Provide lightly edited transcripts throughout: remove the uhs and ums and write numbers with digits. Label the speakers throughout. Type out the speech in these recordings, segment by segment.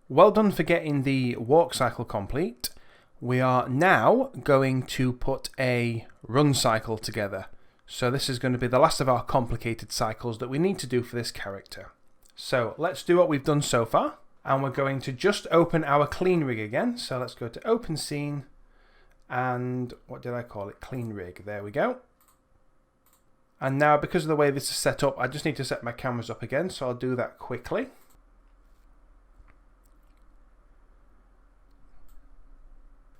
Speaker 1: Well done for getting the walk cycle complete. We are now going to put a run cycle together. So this is going to be the last of our complicated cycles that we need to do for this character. So let's do what we've done so far. And we're going to just open our clean rig again. So let's go to open scene. And what did I call it? Clean rig. There we go. And now because of the way this is set up, I just need to set my cameras up again. So I'll do that quickly.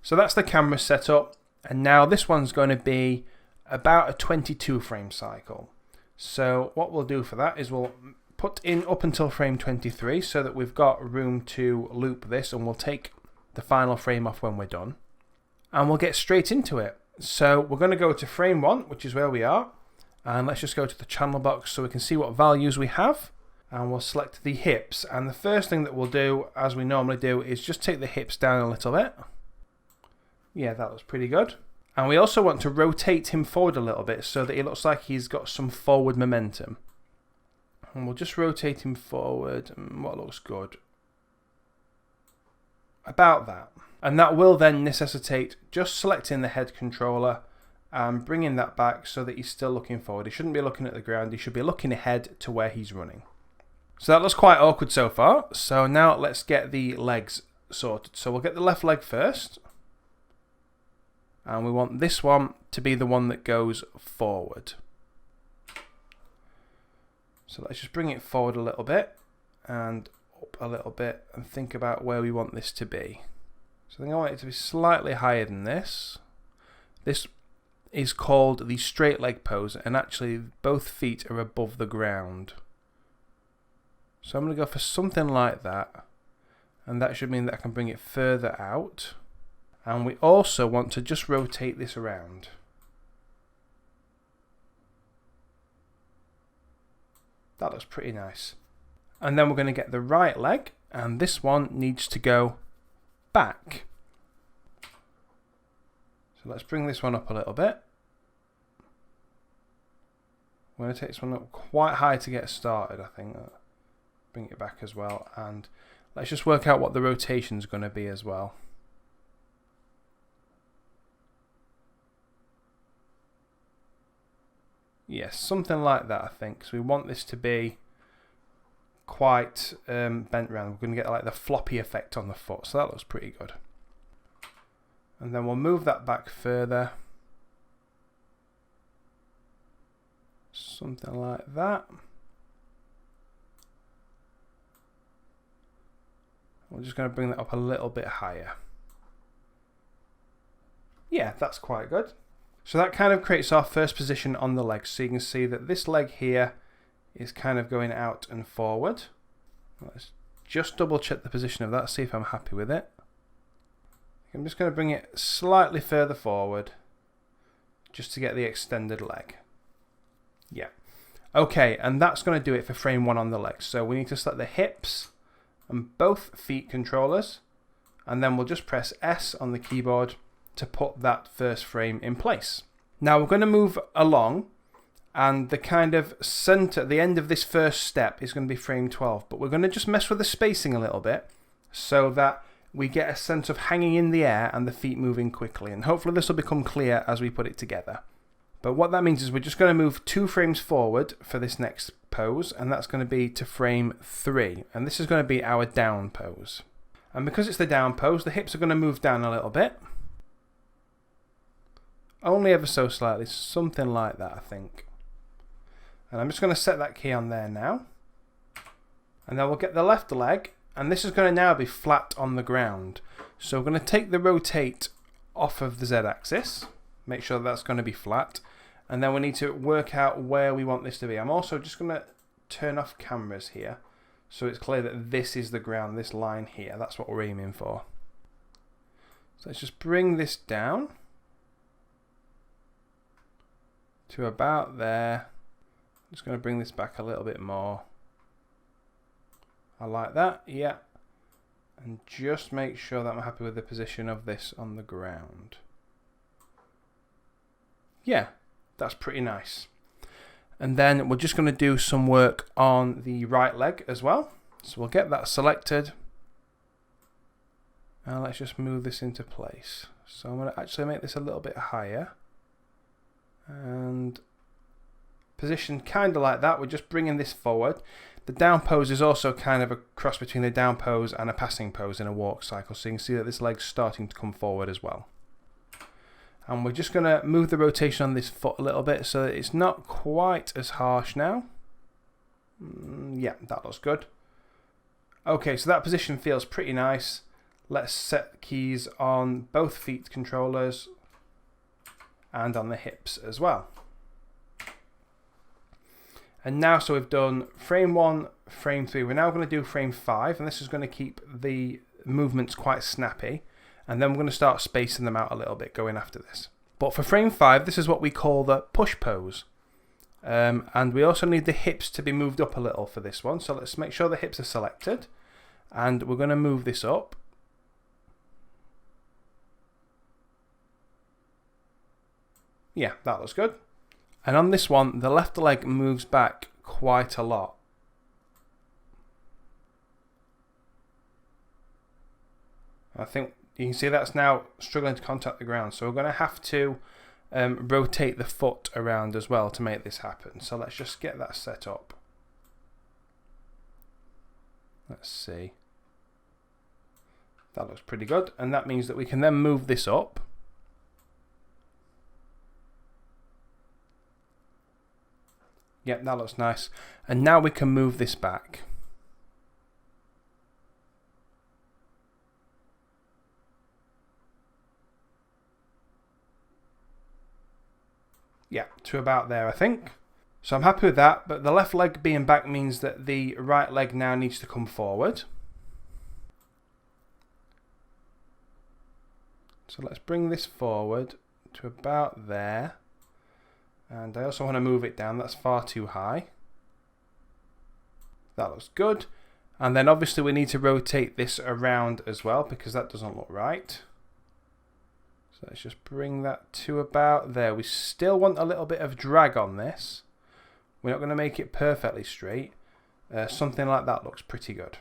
Speaker 1: So that's the camera set up, and now this one's going to be about a 22 frame cycle. So what we'll do for that is we'll put in up until frame 23 so that we've got room to loop this, and we'll take the final frame off when we're done. And we'll get straight into it. So we're going to go to frame 1, which is where we are, and let's just go to the channel box so we can see what values we have. And we'll select the hips, and the first thing that we'll do, as we normally do, is just take the hips down a little bit. Yeah, that looks pretty good. And we also want to rotate him forward a little bit so that it looks like he's got some forward momentum. And we'll just rotate him forward. And what looks good? About that. And that will then necessitate just selecting the head controller and bringing that back so that he's still looking forward. He shouldn't be looking at the ground. He should be looking ahead to where he's running. So that looks quite awkward so far. So now let's get the legs sorted. So we'll get the left leg first. And we want this one to be the one that goes forward. So let's just bring it forward a little bit and up a little bit and think about where we want this to be. So I think I want it to be slightly higher than this. This is called the straight leg pose, and actually both feet are above the ground. So I'm going to go for something like that, and that should mean that I can bring it further out. And we also want to just rotate this around. That looks pretty nice. And then we're going to get the right leg, and this one needs to go back. So let's bring this one up a little bit. We're going to take this one up quite high to get started, I think. Bring it back as well, and let's just work out what the rotation is going to be as well. Yes, something like that, I think. So we want this to be quite bent round. We're going to get like the floppy effect on the foot, so that looks pretty good. And then we'll move that back further. Something like that. We're just going to bring that up a little bit higher. Yeah, that's quite good. So that kind of creates our first position on the leg. So you can see that this leg here is kind of going out and forward. Let's just double check the position of that, see if I'm happy with it. I'm just going to bring it slightly further forward just to get the extended leg. Yeah. Okay, and that's going to do it for frame 1 on the leg. So we need to select the hips and both feet controllers, and then we'll just press S on the keyboard to put that first frame in place. Now we're going to move along, and the kind of center, the end of this first step is going to be frame 12, but we're going to just mess with the spacing a little bit so that we get a sense of hanging in the air and the feet moving quickly, and hopefully this will become clear as we put it together. But what that means is we're just going to move 2 frames forward for this next pose, and that's going to be to frame 3, and this is going to be our down pose. And because it's the down pose, the hips are going to move down a little bit. Only ever so slightly, something like that, I think. And I'm just going to set that key on there now. And then we'll get the left leg, and this is going to now be flat on the ground. So we're going to take the rotate off of the Z-axis, make sure that's going to be flat, and then we need to work out where we want this to be. I'm also just going to turn off cameras here, so it's clear that this is the ground, this line here. That's what we're aiming for. So let's just bring this down to about there. I'm just going to bring this back a little bit more. I like that, yeah. And just make sure that I'm happy with the position of this on the ground. Yeah, that's pretty nice. And then we're just going to do some work on the right leg as well. So we'll get that selected. And let's just move this into place. So I'm going to actually make this a little bit higher. And positioned kind of like that. We're just bringing this forward. The down pose is also kind of a cross between a down pose and a passing pose in a walk cycle. So you can see that this leg's starting to come forward as well. And we're just going to move the rotation on this foot a little bit so that it's not quite as harsh now. Yeah, that looks good. Okay, so that position feels pretty nice. Let's set the keys on both feet controllers and on the hips as well. And now, so we've done frame 1, frame 3. We're now going to do frame 5, and this is going to keep the movements quite snappy. And then we're going to start spacing them out a little bit going after this. But for frame 5, this is what we call the push pose. And we also need the hips to be moved up a little for this one. So let's make sure the hips are selected. And we're going to move this up. Yeah, that looks good. And on this one, the left leg moves back quite a lot. I think you can see that's now struggling to contact the ground. So we're going to have to rotate the foot around as well to make this happen. So let's just get that set up. Let's see. That looks pretty good. And that means that we can then move this up. Yep, that looks nice. And now we can move this back. Yeah, to about there, I think. So I'm happy with that, but the left leg being back means that the right leg now needs to come forward. So let's bring this forward to about there. And I also want to move it down, that's far too high. That looks good. And then obviously we need to rotate this around as well because that doesn't look right. So let's just bring that to about there. We still want a little bit of drag on this. We're not going to make it perfectly straight. Something like that looks pretty good.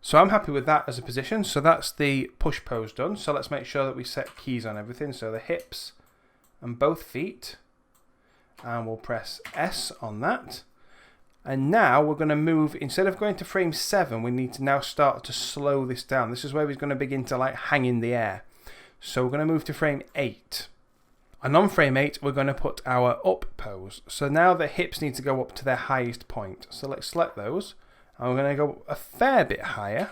Speaker 1: So I'm happy with that as a position. So that's the push pose done. So let's make sure that we set keys on everything. So the hips and both feet. And we'll press S on that. And now we're going to move, instead of going to frame 7, we need to now start to slow this down. This is where we're going to begin to like hang in the air. So we're going to move to frame 8. And on frame 8, we're going to put our up pose. So now the hips need to go up to their highest point. So let's select those. And we're going to go a fair bit higher.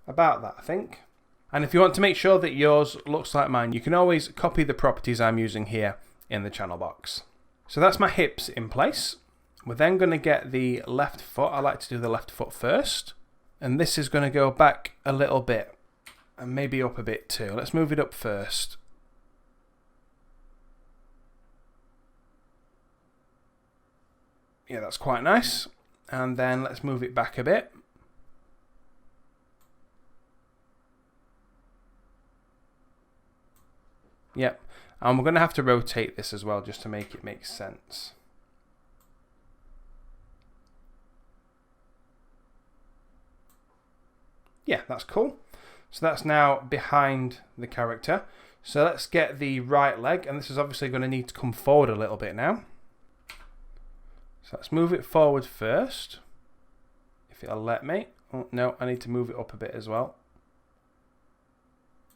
Speaker 1: About that, I think. And if you want to make sure that yours looks like mine, you can always copy the properties I'm using here in the channel box. So that's my hips in place. We're then going to get the left foot. I like to do the left foot first. And this is going to go back a little bit. And maybe up a bit too. Let's move it up first. Yeah, that's quite nice. And then let's move it back a bit. Yep, and we're going to have to rotate this as well just to make it make sense. Yeah, that's cool. So that's now behind the character. So let's get the right leg, and this is obviously going to need to come forward a little bit now. So let's move it forward first, if it'll let me. Oh, no, I need to move it up a bit as well.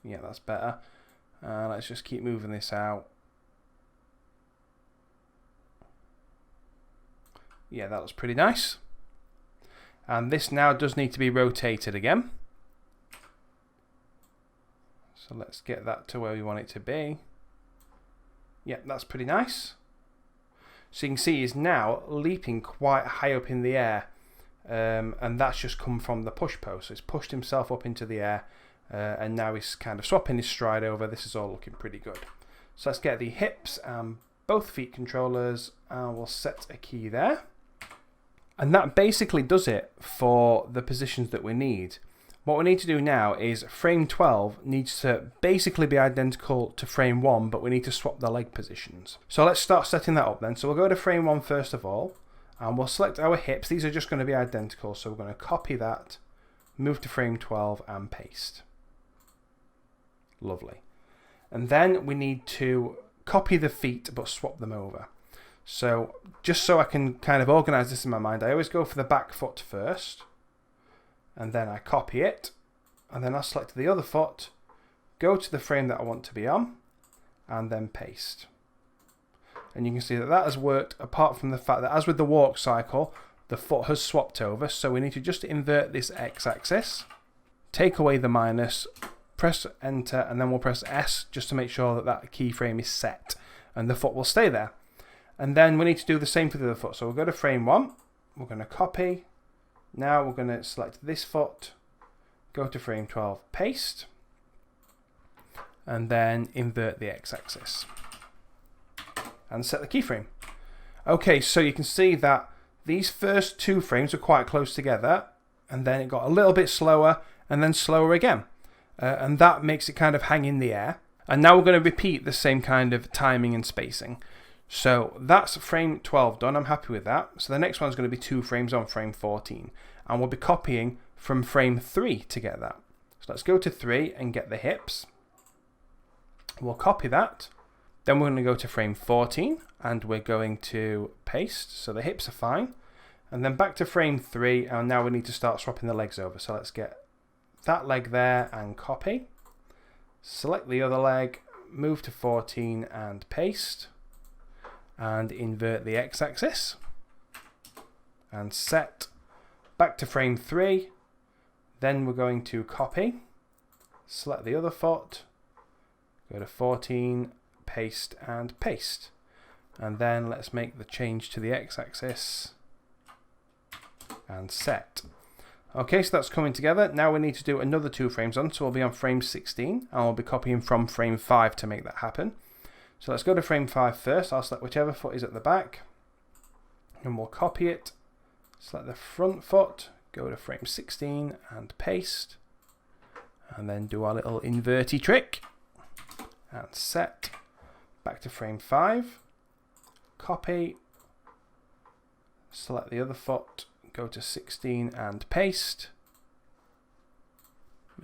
Speaker 1: Yeah, that's better. Let's just keep moving this out. Yeah, that looks pretty nice. And this now does need to be rotated again. So let's get that to where we want it to be. Yeah, that's pretty nice. So you can see he's now leaping quite high up in the air. And that's just come from the push pose. So he's pushed himself up into the air. And now he's kind of swapping his stride over. This is all looking pretty good. So let's get the hips and both feet controllers, and we'll set a key there. And that basically does it for the positions that we need. What we need to do now is frame 12 needs to basically be identical to frame 1, but we need to swap the leg positions. So let's start setting that up then. So we'll go to frame 1 first of all, And we'll select our hips. These are just going to be identical, so we're going to copy that, move to frame 12 and paste. Lovely. And then we need to copy the feet but swap them over. So just so I can kind of organize this in my mind, I always go for the back foot first, and then I copy it, and then I'll select the other foot, go to the frame that I want to be on, and then paste. And you can see that that has worked, apart from the fact that as with the walk cycle, the foot has swapped over. So we need to just invert this x-axis, take away the minus, press enter, and then we'll press S just to make sure that that keyframe is set and the foot will stay there. And then we need to do the same for the other foot. So we'll go to frame 1, we're going to copy. Now we're going to select this foot, go to frame 12, paste, and then invert the x-axis and set the keyframe. Okay, so you can see that these first two frames are quite close together, and then it got a little bit slower and then slower again. And that makes it kind of hang in the air. And now we're going to repeat the same kind of timing and spacing. So that's frame 12 done. I'm happy with that. So the next one's going to be 2 frames on frame 14. And we'll be copying from frame 3 to get that. So let's go to 3 and get the hips. We'll copy that. Then we're going to go to frame 14 and we're going to paste. So the hips are fine. And then back to frame 3, and now we need to start swapping the legs over. So let's get that leg there and copy. Select the other leg, move to 14 and paste. And invert the x-axis. And set. Back to frame 3. Then we're going to copy. Select the other foot. Go to 14, paste and paste. And then let's make the change to the x-axis and set. Okay, so that's coming together. Now we need to do another 2 frames on, so we'll be on frame 16 and we'll be copying from frame 5 to make that happen. So let's go to frame 5 first. I'll select whichever foot is at the back and we'll copy it. Select the front foot, go to frame 16 and paste, and then do our little inverty trick and set. Back to frame 5, copy, select the other foot, go to 16 and paste,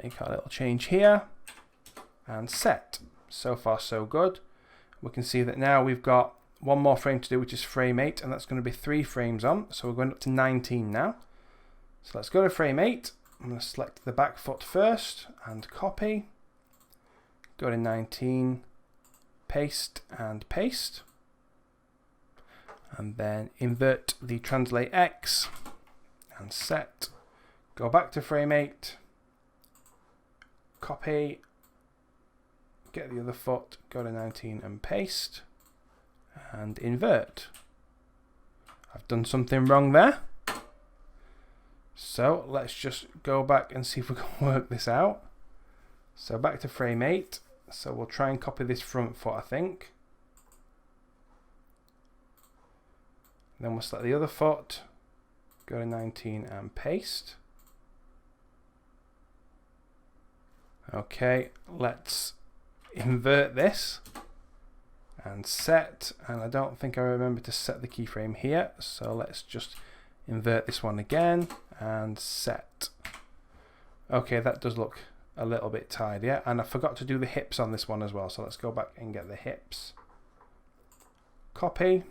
Speaker 1: make our little change here and set. So far so good. We can see that now we've got one more frame to do, which is frame 8, and that's going to be 3 frames on, so we're going up to 19 now. So let's go to frame 8. I'm going to select the back foot first and copy, go to 19, paste and paste, and then invert the translate X and set. Go back to frame 8, copy, get the other foot, go to 19 and paste, and invert. I've done something wrong there. So let's just go back and see if we can work this out. So back to frame 8. So we'll try and copy this front foot, I think. Then we'll select the other foot, go to 19 and paste. Okay, let's invert this and set, and I don't think I remember to set the keyframe here, so let's just invert this one again and set. Okay, that does look a little bit tidier, and I forgot to do the hips on this one as well, so let's go back and get the hips. Copy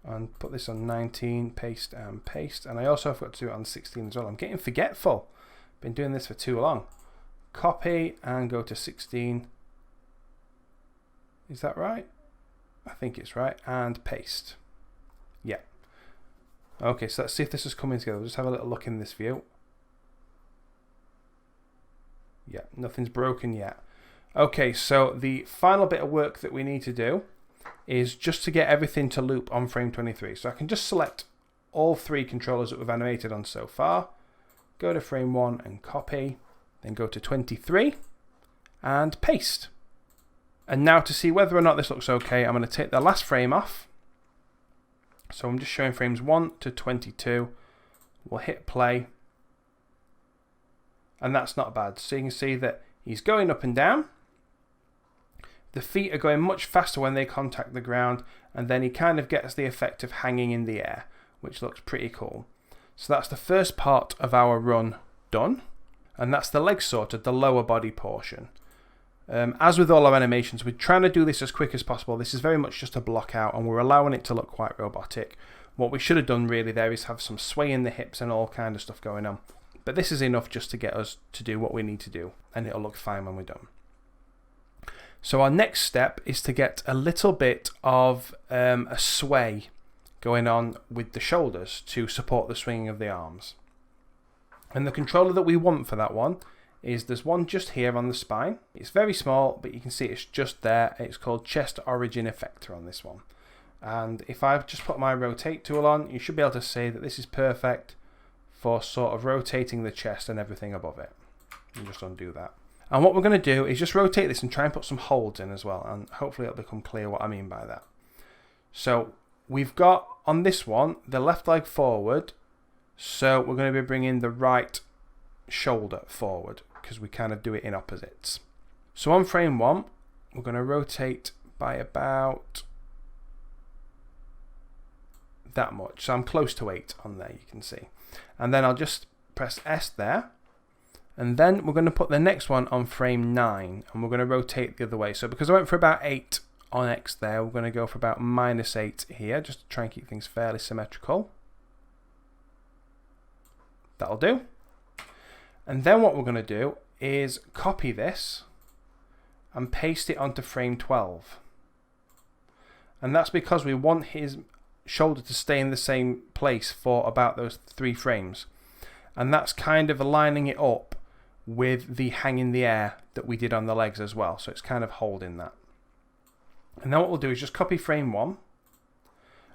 Speaker 1: and put this on 19, paste and paste, and I also forgot to do it on 16 as well. I'm getting forgetful, been doing this for too long. Copy and go to 16. Is that right? I think it's right. And paste. Yeah. Okay, so let's see if this is coming together. We'll just have a little look in this view. Yeah, nothing's broken yet. Okay, so the final bit of work that we need to do is just to get everything to loop on frame 23. So I can just select all 3 controllers that we've animated on so far. Go to frame 1 and copy. Then go to 23 and paste. And now to see whether or not this looks okay, I'm going to take the last frame off. So I'm just showing frames 1 to 22. We'll hit play. And that's not bad. So you can see that he's going up and down. the feet are going much faster when they contact the ground, and then he kind of gets the effect of hanging in the air, which looks pretty cool. So that's the first part of our run done, and that's the leg sorted, the lower body portion. As with all our animations, we're trying to do this as quick as possible. This is very much just a block out, and we're allowing it to look quite robotic. What we should have done really there is have some sway in the hips and all kind of stuff going on. But this is enough just to get us to do what we need to do, and it'll look fine when we're done. So our next step is to get a little bit of a sway going on with the shoulders to support the swinging of the arms. And the controller that we want for that one is there's one just here on the spine. It's very small, but you can see it's just there. It's called Chest Origin Effector on this one. And if I just put my rotate tool on, you should be able to see that this is perfect for sort of rotating the chest and everything above it. You just undo that. And what we're going to do is just rotate this and try and put some holds in as well, and hopefully it'll become clear what I mean by that. So we've got on this one the left leg forward, so we're going to be bringing the right shoulder forward because we kind of do it in opposites. So on frame 1 we're going to rotate by about that much, so I'm close to 8 on there, you can see, and then I'll just press S there. And then we're going to put the next one on frame 9, and we're going to rotate the other way. So because I went for about 8 on X there, we're going to go for about -8 here, just to try and keep things fairly symmetrical. That'll do. And then what we're going to do is copy this and paste it onto frame 12. And that's because we want his shoulder to stay in the same place for about those 3 frames. And that's kind of lining it up with the hang in the air that we did on the legs as well. So it's kind of holding that. And then what we'll do is just copy frame 1.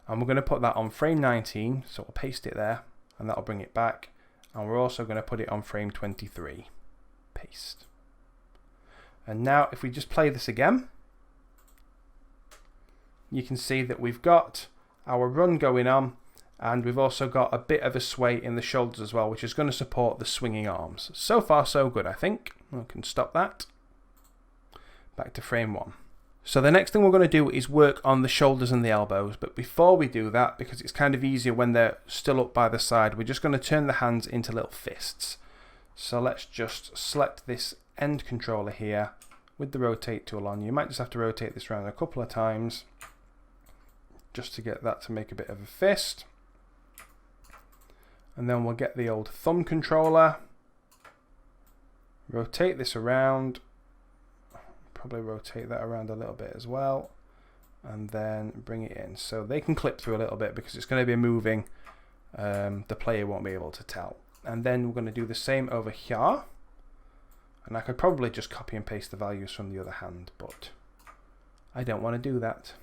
Speaker 1: And we're going to put that on frame 19. So we'll paste it there. And that'll bring it back. And we're also going to put it on frame 23. Paste. And now if we just play this again, you can see that we've got our run going on. And we've also got a bit of a sway in the shoulders as well, which is going to support the swinging arms. So far so good, I think. I can stop that. Back to frame 1. So the next thing we're going to do is work on the shoulders and the elbows. But before we do that, because it's kind of easier when they're still up by the side, we're just going to turn the hands into little fists. So let's just select this end controller here with the rotate tool on. You might just have to rotate this around a couple of times just to get that to make a bit of a fist. And then we'll get the old thumb controller, rotate this around, probably rotate that around a little bit as well, and then bring it in. So they can clip through a little bit because it's going to be moving, the player won't be able to tell. And then we're going to do the same over here, and I could probably just copy and paste the values from the other hand, but I don't want to do that.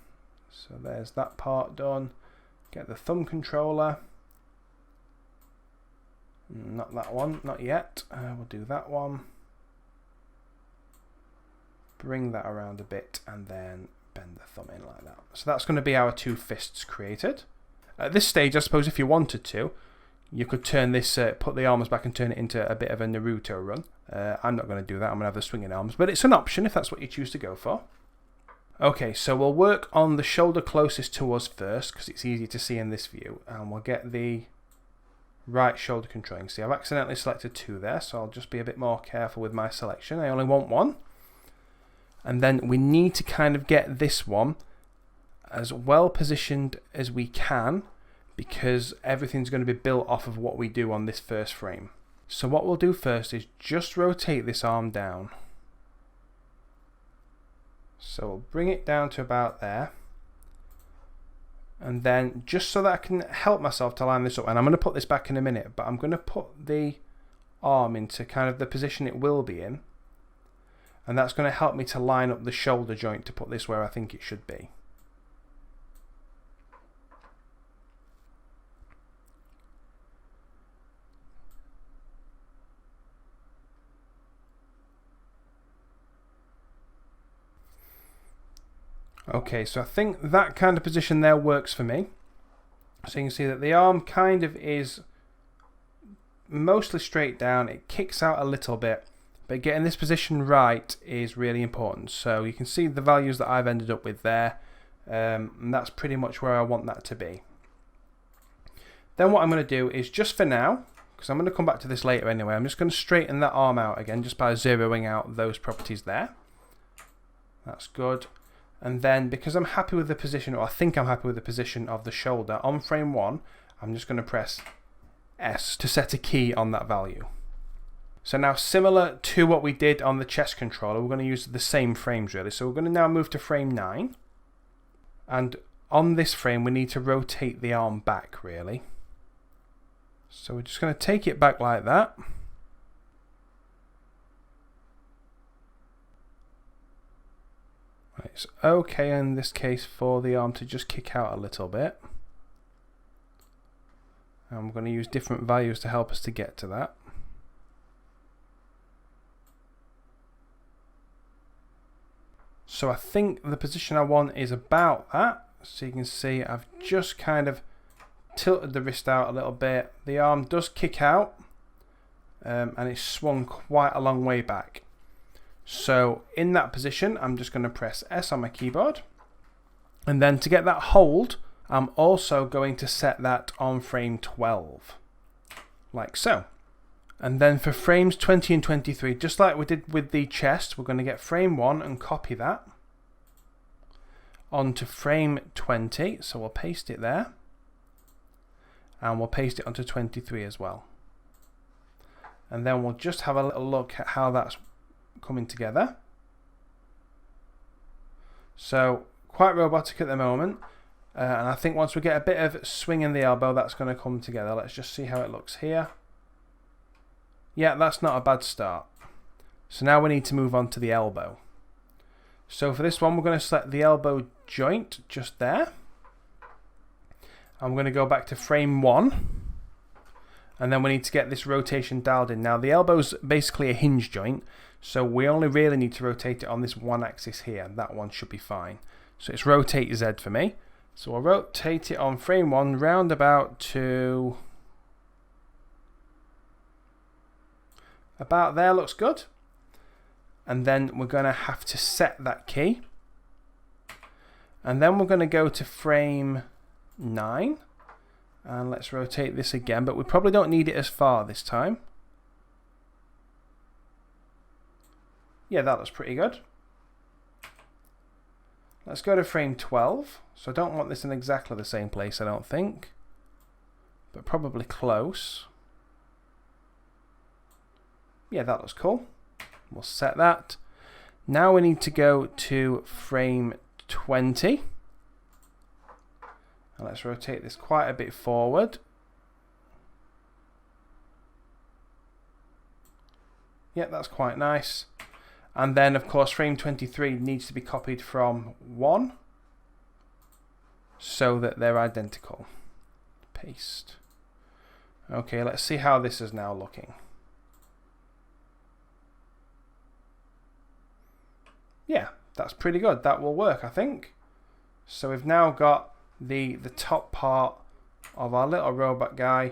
Speaker 1: So there's that part done. Get the thumb controller. Not that one, not yet. We'll do that one. Bring that around a bit and then bend the thumb in like that. So that's going to be our 2 fists created. At this stage, I suppose if you wanted to, you could turn this, put the arms back and turn it into a bit of a Naruto run. I'm not going to do that, I'm going to have the swinging arms, but it's an option if that's what you choose to go for. Okay, so we'll work on the shoulder closest to us first because it's easy to see in this view, and we'll get the right shoulder controlling. See, I've accidentally selected 2 there, so I'll just be a bit more careful with my selection. I only want 1. And then we need to kind of get this one as well positioned as we can because everything's going to be built off of what we do on this first frame. So what we'll do first is just rotate this arm down. So we'll bring it down to about there. And then just so that I can help myself to line this up, and I'm going to put this back in a minute, but I'm going to put the arm into kind of the position it will be in. And that's going to help me to line up the shoulder joint to put this where I think it should be. Okay, so I think that kind of position there works for me. So you can see that the arm kind of is mostly straight down. It kicks out a little bit, But getting this position right is really important. So you can see the values that I've ended up with there. And that's pretty much where I want that to be. Then what I'm going to do is, just for now, because I'm going to come back to this later anyway, I'm just going to straighten that arm out again just by zeroing out those properties there. That's good. And then because I'm happy with the position, or I think I'm happy with the position of the shoulder on frame 1, I'm just going to press S to set a key on that value. So now, similar to what we did on the chest controller, we're going to use the same frames really. So we're going to now move to frame 9. And on this frame, we need to rotate the arm back really. So we're just going to take it back like that. It's okay in this case for the arm to just kick out a little bit. And we're going to use different values to help us to get to that. So I think the position I want is about that. So you can see I've just kind of tilted the wrist out a little bit. The arm does kick out and it's swung quite a long way back. So in that position, I'm just going to press S on my keyboard. And then to get that hold, I'm also going to set that on frame 12, like so. And then for frames 20 and 23, just like we did with the chest, we're going to get frame 1 and copy that onto frame 20. So we'll paste it there. And we'll paste it onto 23 as well. And then we'll just have a little look at how that's coming together. So quite robotic at the moment. And I think once we get a bit of swing in the elbow, that's going to come together. Let's just see how it looks here. Yeah, that's not a bad start. So now we need to move on to the elbow. So for this one, we're going to select the elbow joint just there. I'm going to go back to frame 1. And then we need to get this rotation dialed in. Now the elbow's basically a hinge joint, so we only really need to rotate it on this one axis here. That one should be fine. So it's rotate Z for me. So I'll rotate it on frame 1 round about to about there. Looks good. And then we're going to have to set that key. And then we're going to go to frame 9. And let's rotate this again, but we probably don't need it as far this time. Yeah, that looks pretty good. Let's go to frame 12. So I don't want this in exactly the same place, I don't think. But probably close. Yeah, that looks cool. We'll set that. Now we need to go to frame 20. And let's rotate this quite a bit forward. Yeah, that's quite nice. And then, of course, frame 23 needs to be copied from 1 so that they're identical. Paste. Okay, let's see how this is now looking. Yeah, that's pretty good. That will work, I think. So we've now got the top part of our little robot guy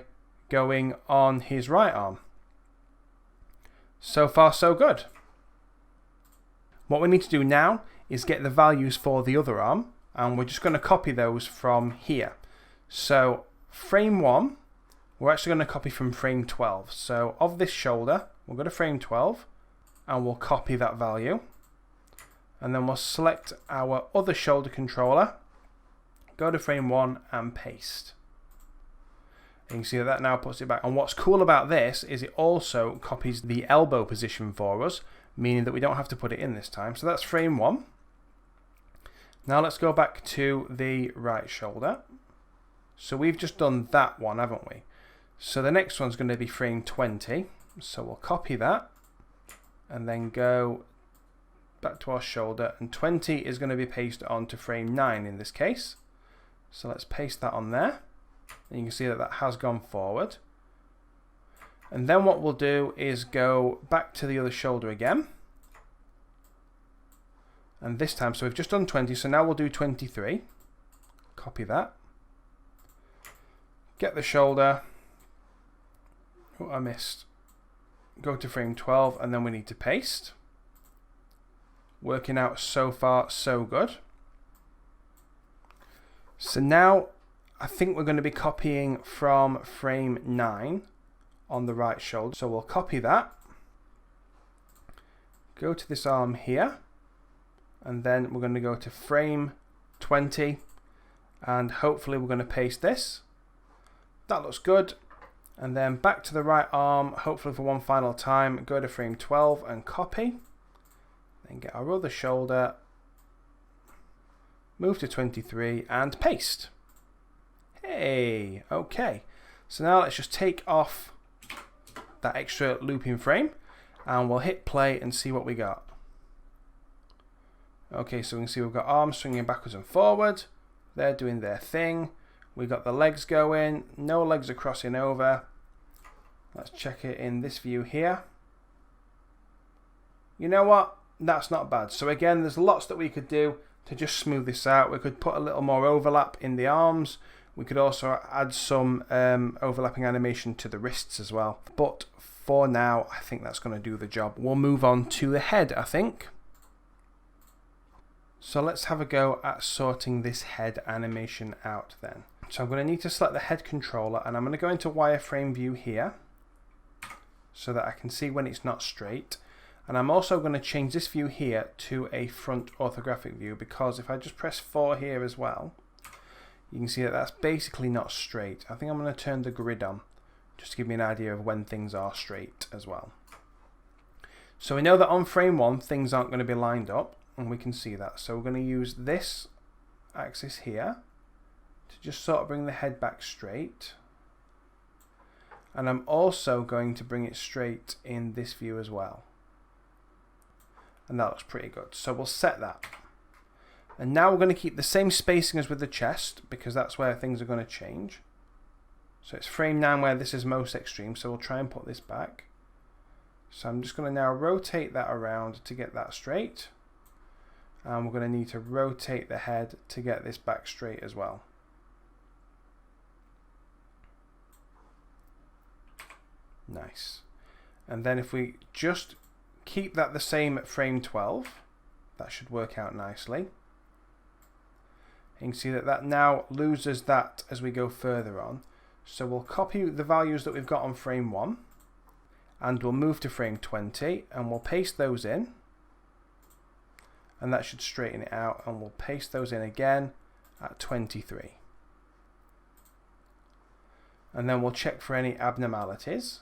Speaker 1: going on his right arm. So far, so good. What we need to do now is get the values for the other arm, and we're just going to copy those from here. So frame 1, we're actually going to copy from frame 12. So of this shoulder, we'll go to frame 12 and we'll copy that value. And then we'll select our other shoulder controller, go to frame 1 and paste. And you can see that now puts it back. And what's cool about this is it also copies the elbow position for us, meaning that we don't have to put it in this time. So that's frame 1. Now let's go back to the right shoulder. So we've just done that one, haven't we? So the next one's going to be frame 20. So we'll copy that and then go back to our shoulder, and 20 is going to be pasted onto frame 9 in this case. So let's paste that on there, and you can see that that has gone forward. And then what we'll do is go back to the other shoulder again, and this time, so we've just done 20, so now we'll do 23. Copy that, get the shoulder. Oh, I missed. go to frame 12, and then we need to paste. Working out so far, so good. So now I think we're going to be copying from frame 9 on the right shoulder. So we'll copy that. Go to this arm here. And then we're going to go to frame 20. And hopefully we're going to paste this. That looks good. And then back to the right arm, hopefully for one final time, go to frame 12 and copy. Then get our other shoulder, move to 23 and paste. Hey, okay. So now let's just take off that extra looping frame and we'll hit play and see what we got. Okay, so we can see we've got arms swinging backwards and forward. They're doing their thing. We got the legs going. No legs are crossing over. Let's check it in this view here. You know what? That's not bad. So again, there's lots that we could do to just smooth this out. We could put a little more overlap in the arms. We could also add some overlapping animation to the wrists as well. But for now, I think that's going to do the job. We'll move on to the head, I think. So let's have a go at sorting this head animation out then. So I'm going to need to select the head controller, and I'm going to go into wireframe view here so that I can see when it's not straight. And I'm also going to change this view here to a front orthographic view, because if I just press 4 here as well, you can see that that's basically not straight. I think I'm going to turn the grid on just to give me an idea of when things are straight as well. So we know that on frame 1 things aren't going to be lined up, and we can see that. So we're going to use this axis here to just sort of bring the head back straight. And I'm also going to bring it straight in this view as well. And that looks pretty good. So we'll set that. And now we're going to keep the same spacing as with the chest, because that's where things are going to change. So it's frame 9 where this is most extreme, so we'll try and put this back. So I'm just going to now rotate that around to get that straight. And we're going to need to rotate the head to get this back straight as well. Nice. And then if we just keep that the same at frame 12, that should work out nicely. You can see that that now loses that as we go further on. So we'll copy the values that we've got on frame 1 and we'll move to frame 20 and we'll paste those in. And that should straighten it out, and we'll paste those in again at 23. And then we'll check for any abnormalities.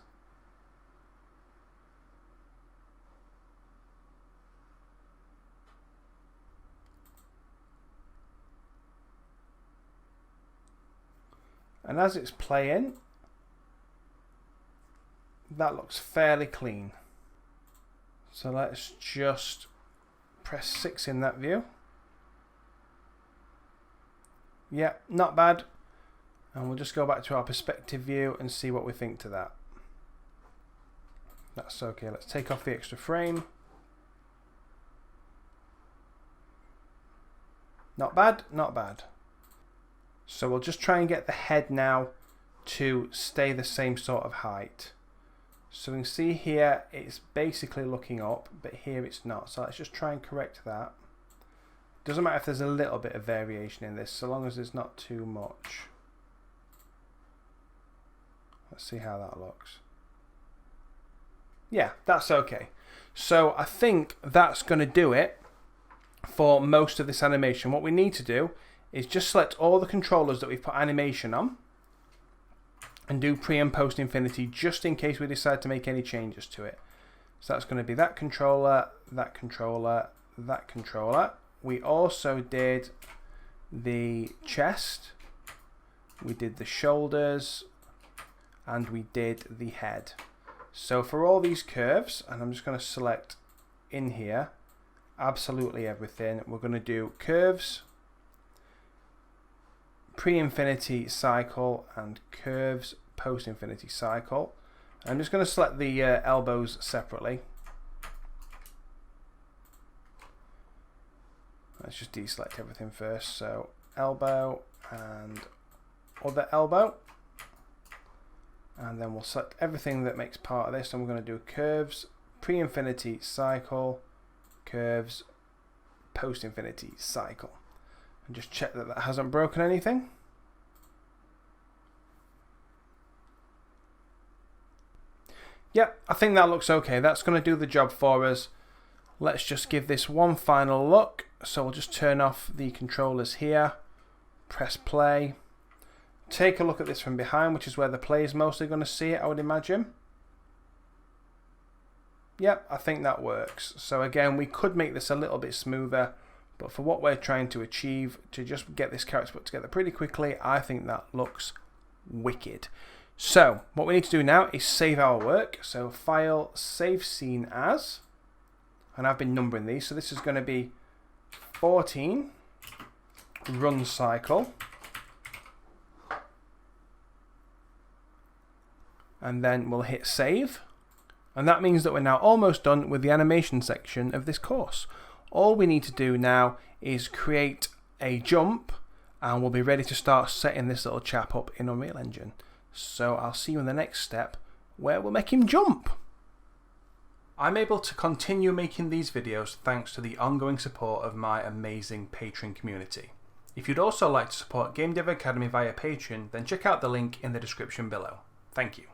Speaker 1: And as it's playing, that looks fairly clean. So let's just press 6 in that view. Yeah, not bad. And we'll just go back to our perspective view and see what we think to that. That's okay. Let's take off the extra frame. Not bad, not bad. So we'll just try and get the head now to stay the same sort of height. So we can see here it's basically looking up, but here it's not. So let's just try and correct that. Doesn't matter if there's a little bit of variation in this, so long as there's not too much. Let's see how that looks. Yeah, that's okay. So I think that's going to do it for most of this animation. What we need to do is just select all the controllers that we've put animation on and do pre and post infinity, just in case we decide to make any changes to it. So that's going to be that controller, that controller, that controller. We also did the chest, we did the shoulders, and we did the head. So for all these curves, and I'm just going to select in here absolutely everything, we're going to do curves, pre-infinity cycle, and curves post-infinity cycle. I'm just going to select the elbows separately. Let's just deselect everything first. So elbow and other elbow. And then we'll select everything that makes part of this, and we're going to do curves, pre-infinity cycle, curves, post-infinity cycle. And just check that that hasn't broken anything. Yep, I think that looks okay. That's going to do the job for us. Let's just give this one final look. So we'll just turn off the controllers here, press play. Take a look at this from behind, which is where the player is mostly going to see it, I would imagine. Yep, I think that works. So again, we could make this a little bit smoother, but for what we're trying to achieve, to just get this character put together pretty quickly, I think that looks wicked. So what we need to do now is save our work. So File, Save Scene As, and I've been numbering these. So this is going to be 14, Run Cycle. And then we'll hit save, and that means that we're now almost done with the animation section of this course. All we need to do now is create a jump, and we'll be ready to start setting this little chap up in Unreal Engine. So I'll see you in the next step where we'll make him jump. I'm able to continue making these videos thanks to the ongoing support of my amazing Patreon community. If you'd also like to support Game Dev Academy via Patreon, then check out the link in the description below. Thank you.